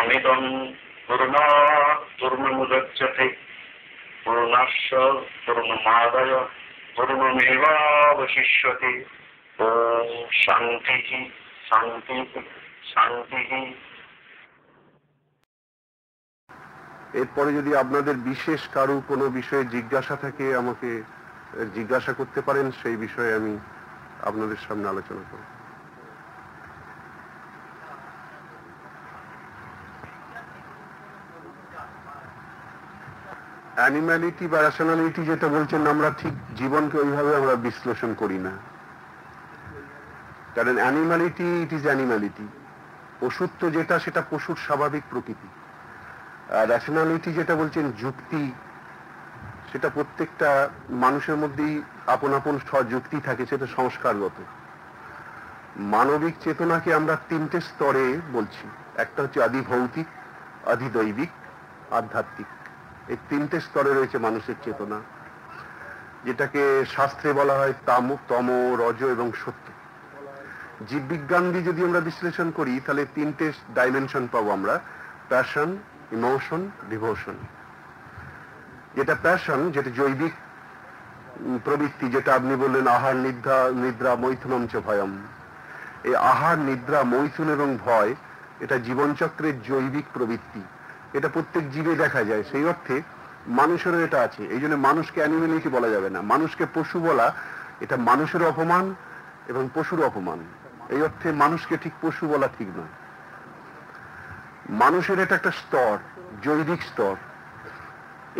पूर्णमिदं पूर्णात् पूर्णमुदच्यते पूर्णस्य पूर्णमादाय पूर्णमेवावशिष्यते। ओम शांति शांति शांति। এরপরে যদি আপনাদের বিশেষ কারো কোনো বিষয়ে জিজ্ঞাসা থাকে আমাকে জিজ্ঞাসা করতে পারেন, সেই বিষয়ে আমি আপনাদের সামনে আলোচনা করব। অ্যানিম্যালিটি বা রেশনালিটি যেটা বলছেন, আমরা ঠিক জীবনকে ওইভাবে আমরা বিশ্লেষণ করি না। কারণ অ্যানিম্যালিটি ইট ইজ অ্যানিম্যালিটি, পশুত্ব যেটা সেটা পশুর স্বাভাবিক প্রকৃতি। আর রেশনালিটি যেটা বলছেন যুক্তি, সেটা প্রত্যেকটা মানুষের মধ্যেই আপন আপন স্বযুক্তি থাকে, সেটা সংস্কারগত। মানবিক চেতনাকে আমরা তিনটে স্তরে বলছি, একটা হচ্ছে আদি ভৌতিক, আদি দৈবিক, আধ্যাত্মিক। এই তিনটে স্তরে রয়েছে মানুষের চেতনা, যেটাকে শাস্ত্রে বলা হয় তাম, তম, রজ এবং সত্য। জীববিজ্ঞান দিয়ে যদি আমরা বিশ্লেষণ করি তাহলে তিনটে ডাইমেনশন পাবো আমরা, প্যাশন, ইমোশন, ডিভোশন। যেটা প্যাশন, যেটা জৈবিক প্রবৃত্তি, যেটা আপনি বললেন আহার নিদ্রা নিদ্রা মৈথুনম চ ভয়ম। এই আহার নিদ্রা মৈথুন এবং ভয় এটা জীবনচক্রের জৈবিক প্রবৃত্তি, এটা প্রত্যেক জীবে দেখা যায়। সেই অর্থে মানুষেরও এটা আছে। এই জন্য মানুষকে অ্যানিমেলিটি বলা যাবে না, মানুষকে পশু বলা এটা মানুষের অপমান এবং পশুর অপমান। এই অর্থে মানুষকে ঠিক পশু বলা ঠিক নয়। মানুষের এটা একটা স্তর, জৈবিক স্তর।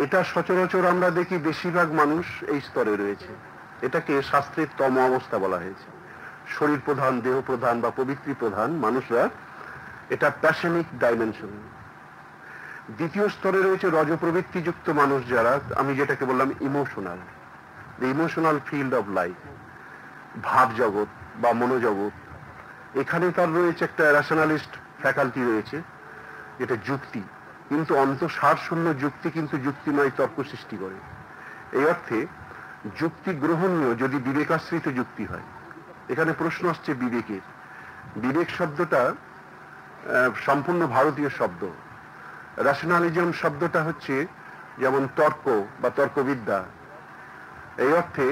এটা সচরাচর আমরা দেখি বেশিরভাগ মানুষ এই স্তরে রয়েছে। এটাকে শাস্ত্রের তম অবস্থা বলা হয়েছে। শরীর প্রধান, দেহ প্রধান বা প্রবৃত্তি প্রধান মানুষরা, এটা প্যাশনিক ডাইমেনশন। দ্বিতীয় স্তরে রয়েছে রজ প্রবৃত্তিযুক্ত মানুষ, যারা আমি যেটাকে বললাম emotional, the emotional field of life, ভাব জগৎ বা মনোজগৎ। এখানে তার রয়েছে একটা রেশনালিস্ট ফ্যাকাল্টি রয়েছে, যেটা যুক্তি, কিন্তু অন্তঃসার শূন্য যুক্তি, কিন্তু যুক্তি নয়, তর্ক সৃষ্টি করে। এই অর্থে যুক্তি গ্রহণীয় যদি বিবেকাশ্রিত যুক্তি হয়। এখানে প্রশ্ন আসছে বিবেকের। বিবেক শব্দটা সম্পূর্ণ ভারতীয় শব্দ। রেশনালিজম শব্দটা হচ্ছে যেমন তর্ক বা তর্কবিদ্যা। এই অর্থে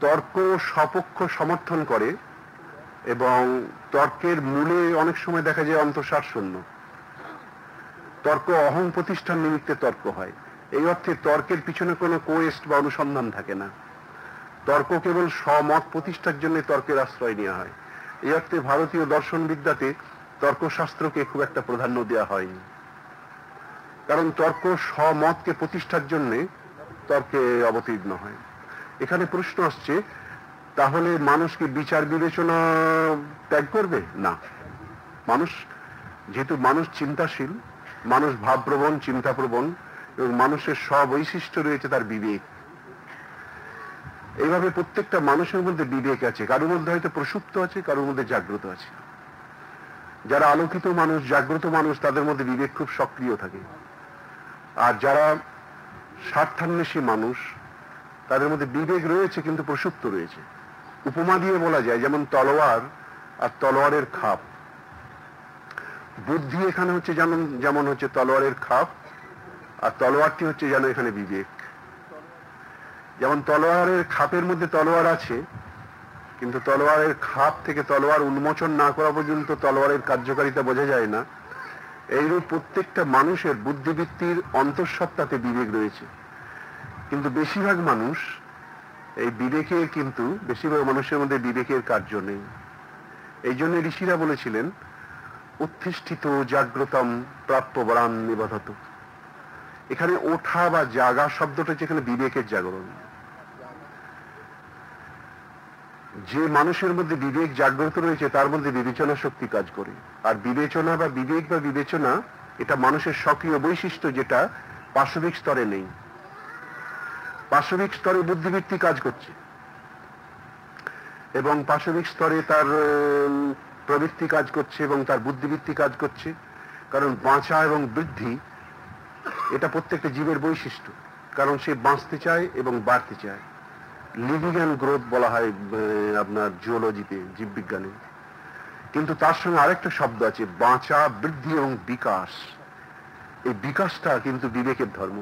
তর্ক সপক্ষ সমর্থন করে এবং তর্কের মূলে অনেক সময় দেখা যায় অন্তঃসার শূন্য। তর্ক অহং প্রতিষ্ঠান নিমিত্তে তর্ক হয়। এই অর্থে তর্কের পিছনে কোনো কোয়েস্ট বা অনুসন্ধান থাকে না। তর্ক কেবল স্বমত প্রতিষ্ঠার জন্য তর্কের আশ্রয় নেওয়া হয়। এই অর্থে ভারতীয় দর্শন বিদ্যাতে তর্কশাস্ত্রকে খুব একটা প্রাধান্য দেওয়া হয়নি, কারণ তর্ক স্বমতকে প্রতিষ্ঠার জন্য তর্কে অবতীর্ণ হয়। এখানে প্রশ্ন আসছে, তাহলে মানুষ কি বিচার বিবেচনা ত্যাগ করবে? না। মানুষ যেহেতু মানুষ চিন্তাশীল, মানুষ ভাবপ্রবণ, চিন্তাপ্রবণ, এবং মানুষের স্ববৈশিষ্ট্য রয়েছে তার বিবেক। এইভাবে প্রত্যেকটা মানুষের মধ্যে বিবেক আছে। কারোর মধ্যে হয়তো প্রসুপ্ত আছে, কারোর মধ্যে জাগ্রত আছে। যারা আলোকিত মানুষ, জাগ্রত মানুষ, তাদের মধ্যে বিবেক খুব সক্রিয় থাকে। আর যারা স্বার্থান্বেষী মানুষ, তাদের মধ্যে বিবেক রয়েছে কিন্তু প্রসুপ্ত রয়েছে। উপমা দিয়ে বলা যায় যেমন তলোয়ার আর তলোয়ারের খাপ। বুদ্ধি এখানে হচ্ছে যেমন হচ্ছে তলোয়ারের খাপ, আর তলোয়ারটি হচ্ছে যেন এখানে বিবেক। যেমন তলোয়ারের খাপের মধ্যে তলোয়ার আছে, কিন্তু তলোয়ারের খাপ থেকে তলোয়ার উন্মোচন না করা পর্যন্ত তলোয়ারের কার্যকারিতা বোঝা যায় না। এইরূপ প্রত্যেকটা মানুষের বুদ্ধিবৃত্তির অন্তঃসত্ত্বাতে বিবেক রয়েছে, কিন্তু বেশিরভাগ মানুষ এই বিবেকের, কিন্তু বেশিরভাগ মানুষের মধ্যে বিবেকের কার্য নেই। এই জন্য ঋষিরা বলেছিলেন উত্তিষ্ঠিত জাগ্রতম প্রাপ্য বরান নিবধত। এখানে ওঠা বা জাগা শব্দটা হচ্ছে এখানে বিবেকের জাগরণ। যে মানুষের মধ্যে বিবেক জাগ্রত রয়েছে তার মধ্যে বিবেচনা শক্তি কাজ করে। আর বিবেচনা বা বিবেক বা বিবেচনা এটা মানুষের সক্রিয় বৈশিষ্ট্য, যেটা পাশবিক স্তরে নেই। পাশবিক স্তরে বুদ্ধিবৃত্তি কাজ করছে এবং পাশবিক স্তরে তার প্রবৃত্তি কাজ করছে এবং তার বুদ্ধিবৃত্তি কাজ করছে। কারণ বাঁচা এবং বৃদ্ধি এটা প্রত্যেকটা জীবের বৈশিষ্ট্য, কারণ সে বাঁচতে চায় এবং বাড়তে চায়। লিভিং অ্যান্ড গ্রোথ বলা হয় আপনার জিওলজিতে, জীববিজ্ঞানে। কিন্তু তার সঙ্গে আরেকটা শব্দ আছে, বাঁচা, বৃদ্ধি এবং বিকাশ। এই বিকাশটা কিন্তু বিবেকের ধর্ম,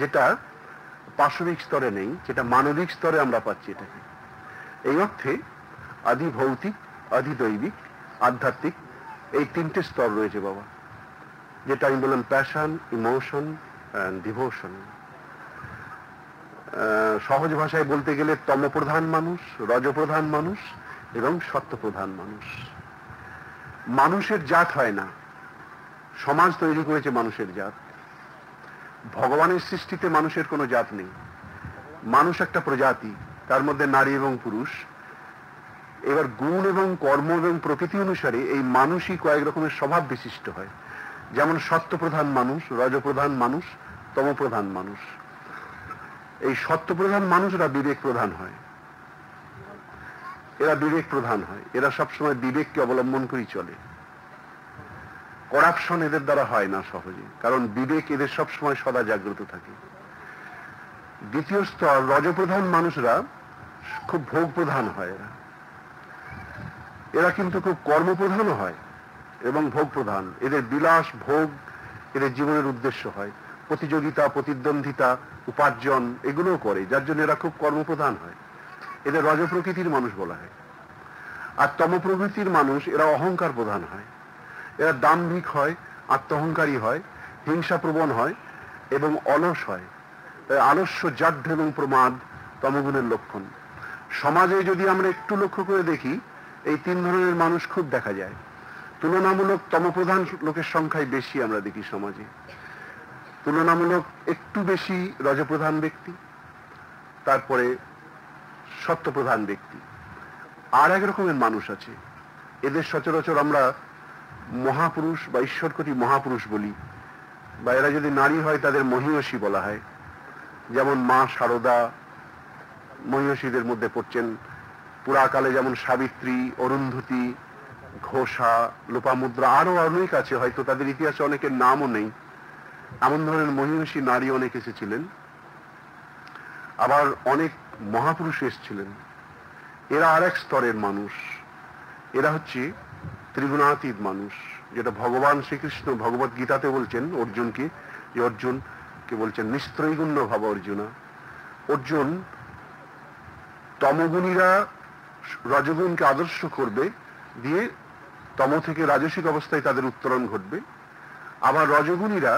যেটা পাশবিক স্তরে নেই, যেটা মানবিক স্তরে আমরা পাচ্ছি এটাকে। এই অর্থে আদি ভৌতিক, আদি দৈবিক, আধ্যাত্মিক, এই তিনটে স্তর রয়েছে বাবা, যেটা আমি বললাম প্যাশন, ইমোশন অ্যান্ড ডিভোশন। সহজ ভাষায় বলতে গেলে তমপ্রধান মানুষ, রজপ্রধান মানুষ এবং সত্যপ্রধান মানুষ। মানুষের জাত হয় না, সমাজ তৈরি করেছে মানুষের জাত। ভগবানের সৃষ্টিতে মানুষের কোনো জাত নেই। মানুষ একটা প্রজাতি, তার মধ্যে নারী এবং পুরুষ। এবার গুণ এবং কর্ম এবং প্রকৃতি অনুসারে এই মানুষই কয়েক রকমের স্বভাব বিশিষ্ট হয়। যেমন সত্যপ্রধান মানুষ, রজপ্রধান মানুষ, তমপ্রধান মানুষ। এই সত্যপ্রধান মানুষরা বিবেক প্রধান হয়, এরা বিবেক প্রধান হয়, এরা সবসময় বিবেককে অবলম্বন করেই চলে। করাপশন এদের দ্বারা হয় না সহজে, কারণ বিবেক এদের সবসময় সদা জাগ্রত থাকে। দ্বিতীয় স্তর রজপ্রধান মানুষরা খুব ভোগ প্রধান হয়, এরা কিন্তু খুব কর্মপ্রধানও হয় এবং ভোগ প্রধান। এদের বিলাস, ভোগ এদের জীবনের উদ্দেশ্য হয়। প্রতিযোগিতা, প্রতিদ্বন্দ্বিতা, উপার্জন এগুলোও করে, যার জন্য এরা খুব কর্মপ্রধান হয়। এদের রজ প্রকৃতির মানুষ বলা হয়। আর তম প্রকৃতির মানুষ এরা অহংকার প্রধান হয়, এরা দাম্ভিক হয়, আত্মহংকারী হয়, হিংসা প্রবণ হয় এবং অলস হয়। তাই আলস্য, জাঢ্য এবং প্রমাদ তমগুণের লক্ষণ। সমাজে যদি আমরা একটু লক্ষ্য করে দেখি, এই তিন ধরনের মানুষ খুব দেখা যায়। তুলনামূলক তমপ্রধান লোকের সংখ্যাই বেশি আমরা দেখি সমাজে, তুলনামূলক একটু বেশি রজপ্রধান ব্যক্তি, তারপরে সত্যপ্রধান ব্যক্তি। আর এক রকমের মানুষ আছে, এদের সচরাচর আমরা মহাপুরুষ বা ঈশ্বরকোটি মহাপুরুষ বলি, বা এরা যদি নারী হয় তাদের মহিষী বলা হয়। যেমন মা শারদা মহিষীদের মধ্যে পড়ছেন। পুরাকালে যেমন সাবিত্রী, অরুন্ধতী, ঘোষা, লোপামুদ্রা, আরো অনেক আছে, হয়তো তাদের ইতিহাসে অনেকের নামও নেই। এমন ধরনের মহিষী নারী অনেক এসেছিলেন। আবার অনেক মহাপুরুষ এসেছিলেন। এরা আর এক স্তরের মানুষ, এরা হচ্ছে ত্রিগুণাতীত মানুষ, যেটা ভগবান শ্রীকৃষ্ণ ভগবত গীতাতে বলছেন অর্জুনকে, যে অর্জুনকে বলছেন নিস্ত্রৈগুণ্য ভাব অর্জুনা। অর্জুন, তমগুণীরা রজগুণকে আদর্শ করবে, দিয়ে তম থেকে রাজসিক অবস্থায় তাদের উত্তরণ ঘটবে। আবার রজগুণীরা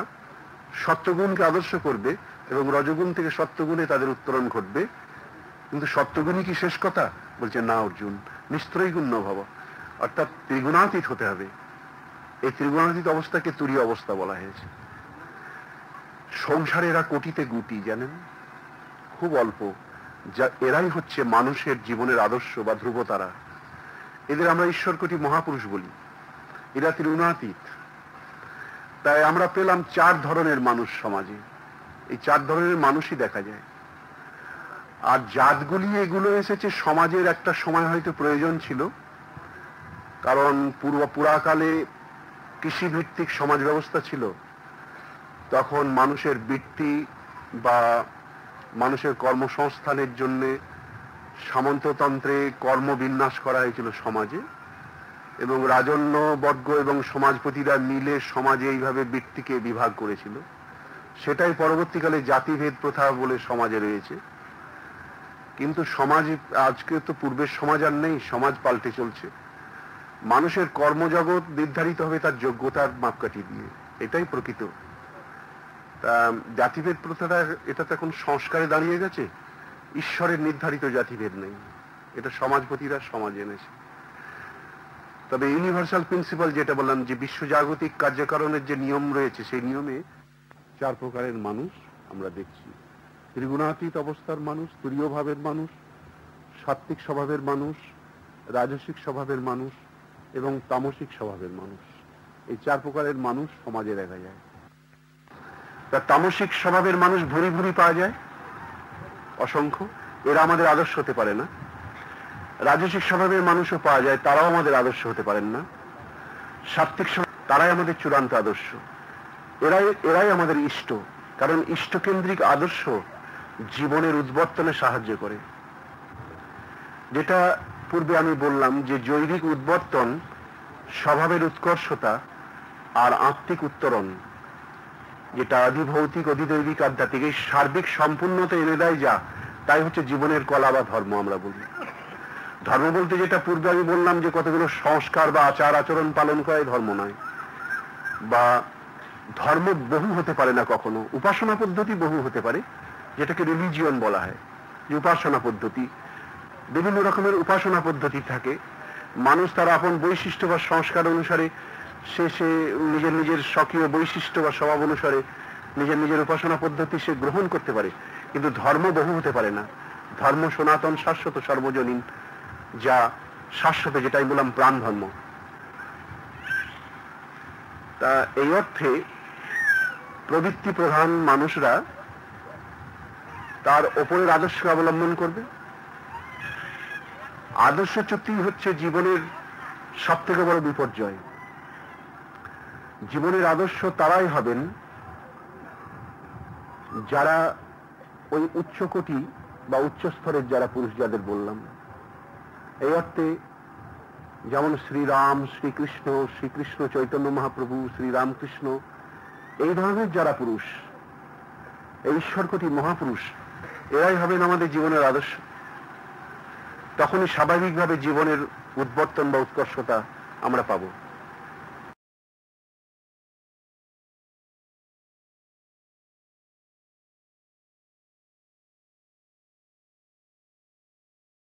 সত্যগুণকে আদর্শ করবে এবং রজগুণ থেকে সত্যগুণে তাদের উত্তরণ ঘটবে। কিন্তু সত্যগুণই কি শেষ কথা? বলছে না অর্জুন, নিস্ত্রৈগুণ্য ভাব, অর্থাৎ ত্রিগুণাতীত হতে হবে। এই ত্রিগুণাতীত অবস্থাকে তুরীয় অবস্থা বলা হয়েছে। সংসারে এরা কোটিতে গুটি, জানেন, খুব অল্প, যা এরাই হচ্ছে মানুষের জীবনের আদর্শ বা ধ্রুবতারা। এদের আমরা ঈশ্বরকোটি মহাপুরুষ বলি। এরা ত্রিগুণাতীত। তাই আমরা পেলাম চার ধরনের মানুষ সমাজে। এই চার ধরনের মানুষই দেখা যায়। আর জাতগুলি এগুলো এসেছে সমাজের একটা সময় হয়তো প্রয়োজন ছিল, কারণ পুরাকালে কৃষিভিত্তিক সমাজ ব্যবস্থা ছিল। তখন মানুষের বৃত্তি বা মানুষের কর্মসংস্থানের জন্য সামন্ততন্ত্রে কর্মবিন্যাস করা হয়েছিল সমাজে, এবং রাজন্য বর্গ এবং সমাজপতিরা মিলে সমাজে এইভাবে বৃত্তিকে বিভাগ করেছিল। সেটাই পরবর্তীকালে জাতিভেদ প্রথা বলে সমাজে রয়েছে। কিন্তু সমাজ আজকে তো পূর্বের সমাজ আর নেই, সমাজ পাল্টে চলছে। মানুষের কর্মজগৎ নির্ধারিত হবে তার যোগ্যতার মাপকাঠি দিয়ে, এটাই প্রকৃত। তা জাতিভেদ প্রথাটা, এটা তো এখন সংস্কারে দাঁড়িয়ে গেছে। ঈশ্বরের নির্ধারিত জাতিভেদ নেই, এটা সমাজপতিরা সমাজ এনেছে। তবে ইউনিভার্সাল প্রিন্সিপাল যেটা বললাম, যে বিশ্বজাগতিক কার্যকারণের যে নিয়ম রয়েছে, সেই নিয়মে চার প্রকারের মানুষ আমরা দেখছি। ত্রিগুণাতীত অবস্থার মানুষ, তুরীয় ভাবের মানুষ, সাত্ত্বিক স্বভাবের মানুষ, রাজসিক স্বভাবের মানুষ এবং তামসিক স্বভাবের মানুষ। এই চার প্রকারের মানুষ সমাজে দেখা যায়। তা তামসিক স্বভাবের মানুষ ভুরি ভুরি পাওয়া যায়, অসংখ্য। এরা আমাদের আদর্শ হতে পারে না। রাজসিক স্বভাবের মানুষও পাওয়া যায়, তারাও আমাদের আদর্শ হতে পারেন না। সাত্ত্বিক স্বভাব, তারাই আমাদের চূড়ান্ত আদর্শ। এরাই আমাদের ইষ্ট, কারণ ইষ্টকেন্দ্রিক আদর্শ জীবনের উদ্বর্তনে সাহায্য করে। যেটা পূর্বে আমি বললাম যে জৈবিক উদ্বর্তন, স্বভাবের উৎকর্ষতা আর আত্মিক উত্তরণ, যেটা অধিভৌতিক অধিদৈবিক আধ্যাত্মিক, এই সার্বিক সম্পূর্ণতা এনে দেয় যা, তাই হচ্ছে জীবনের কলা বা ধর্ম আমরা বলি। ধর্ম বলতে যেটা পূর্বে আমি বললাম যে কতগুলো সংস্কার বা আচার আচরণ পালন করাই ধর্ম নয়, বা ধর্ম বহু হতে পারে না, কখনো উপাসনা পদ্ধতি বহু হতে পারে, যেটাকে রিলিজিয়ন বলা হয়। যে উপাসনা পদ্ধতি, বিভিন্ন রকমের উপাসনা পদ্ধতি থাকে, মানুষ তার আপন বৈশিষ্ট্য বা সংস্কার অনুসারে সে নিজের নিজের স্বকীয় বৈশিষ্ট্য বা স্বভাব অনুসারে নিজের নিজের উপাসনা পদ্ধতি সে গ্রহণ করতে পারে, কিন্তু ধর্ম বহু হতে পারে না। ধর্ম সনাতন, শাশ্বত, সর্বজনীন, যা শাশ্বত, যেটা আমি বললাম প্রাণ ধর্ম। তা এই অর্থে প্রবৃত্তি প্রধান মানুষরা তার ওপরের আদর্শকে অবলম্বন করবে। আদর্শচ্যুতি হচ্ছে জীবনের সব থেকে বড় বিপর্যয়। জীবনের আদর্শ তারাই হবেন যারা ওই উচ্চকোটি বা উচ্চ স্তরের যারা পুরুষ, যাদের বললাম। এই অর্থে যেমন শ্রীরাম, শ্রীকৃষ্ণ, শ্রীকৃষ্ণ চৈতন্য মহাপ্রভু, শ্রীরামকৃষ্ণ, এই ধরনের যারা পুরুষ, এই ঈশ্বরকোটি মহাপুরুষ, এরাই হবেন আমাদের জীবনের আদর্শ। তখনই স্বাভাবিকভাবে জীবনের উদ্বর্তন বা উৎকর্ষতা আমরা পাবো।